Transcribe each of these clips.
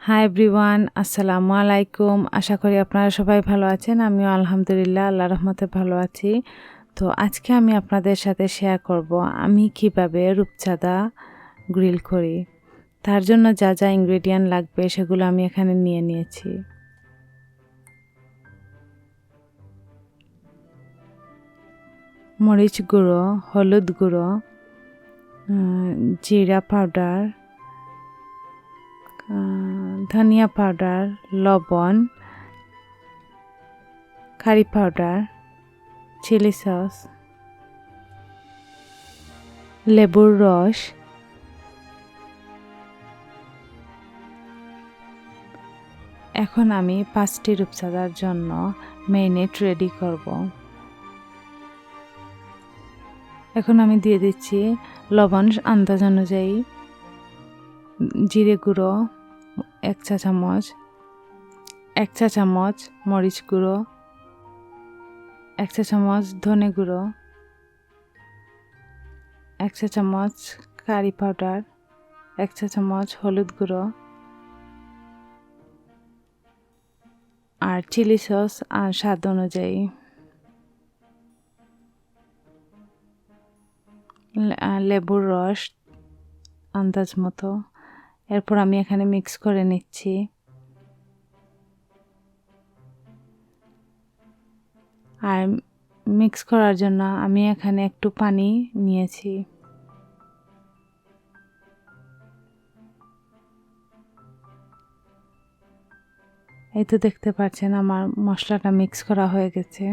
Hi everyone, আসসালামু আলাইকুম। আশা করি আপনারা সবাই ভালো আছেন। আমিও আলহামদুলিল্লাহ আল্লাহর রহমতে ভালো আছি। তো আজকে আমি আপনাদের সাথে শেয়ার করব আমি কিভাবে রূপচাঁদা গ্রিল করি। তার জন্য যা যা ইনগ্রেডিয়েন্ট লাগবে সেগুলো আমি এখানে নিয়ে নিয়েছি। মরিচ গুঁড়ো, হলুদ গুঁড়ো, জিরা পাউডার, ধনিয়া পাউডার, লবণ, কারি পাউডার, চিলি সস, লেবুর রস, এখন আমি 5টি রূপচাঁদার জন্য ম্যারিনেট রেডি করব। এখন আমি দিয়ে দিচ্ছি লবণ আন্দাজ অনুযায়ী, জিরে গুঁড়ো 1 চা চামচ, 1 চা চামচ মরিচ গুঁড়ো, 1 চা চামচ ধনে গুঁড়ো, 1 চা চামচ কারি পাউডার, 1 চা চামচ হলুদ গুঁড়ো, আর চিলি সস আর স্বাদ অনুযায়ী, লেবুর রস আন্দাজ মতো। এরপর আমি এখানে মিক্স করে নিচ্ছি। আর মিক্স করার জন্য আমি এখানে একটু পানি নিয়েছি। এই তো দেখতে পাচ্ছেন আমার মশলাটা মিক্স করা হয়ে গেছে।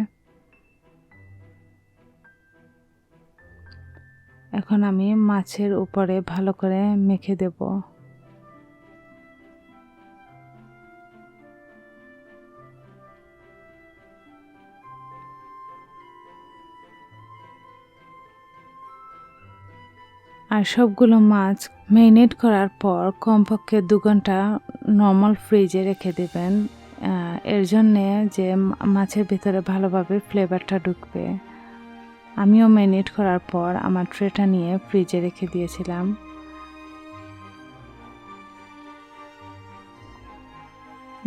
এখন আমি মাছের উপরে ভালো করে মেখে দেব। আর সবগুলো মাছ ম্যারিনেট করার পর কমপক্ষে 2 ঘন্টা নর্মাল ফ্রিজে রেখে দেবেন, এর জন্যে যে মাছের ভিতরে ভালোভাবে ফ্লেভারটা ঢুকবে। আমিও ম্যারিনেট করার পর আমার ট্রেটা নিয়ে ফ্রিজে রেখে দিয়েছিলাম।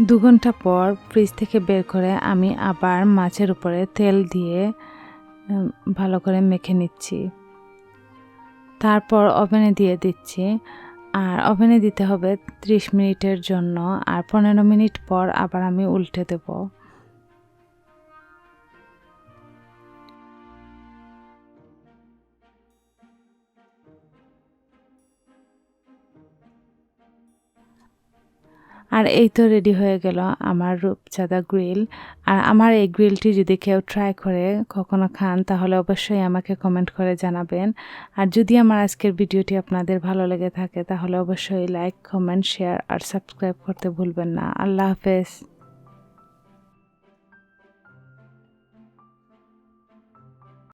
দু ঘন্টা পর ফ্রিজ থেকে বের করে আমি আবার মাছের উপরে তেল দিয়ে ভালো করে মেখে নিচ্ছি। তারপর ওভেনে দিয়ে দিচ্ছি, আর ওভেনে দিতে হবে 30 মিনিটের জন্য, আর 15 মিনিট পর আবার আমি উল্টে দেব। আর এই তো রেডি হয়ে গেল আমার রূপচাঁদা গ্রিল। আর আমার এই গ্রিলটি যদি কেউ ট্রাই করে কখনো খান তাহলে অবশ্যই আমাকে কমেন্ট করে জানাবেন। আর যদি আমার আজকের ভিডিওটি আপনাদের ভালো লেগে থাকে তাহলে অবশ্যই লাইক, কমেন্ট, শেয়ার আর সাবস্ক্রাইব করতে ভুলবেন না। আল্লাহ হাফেজ।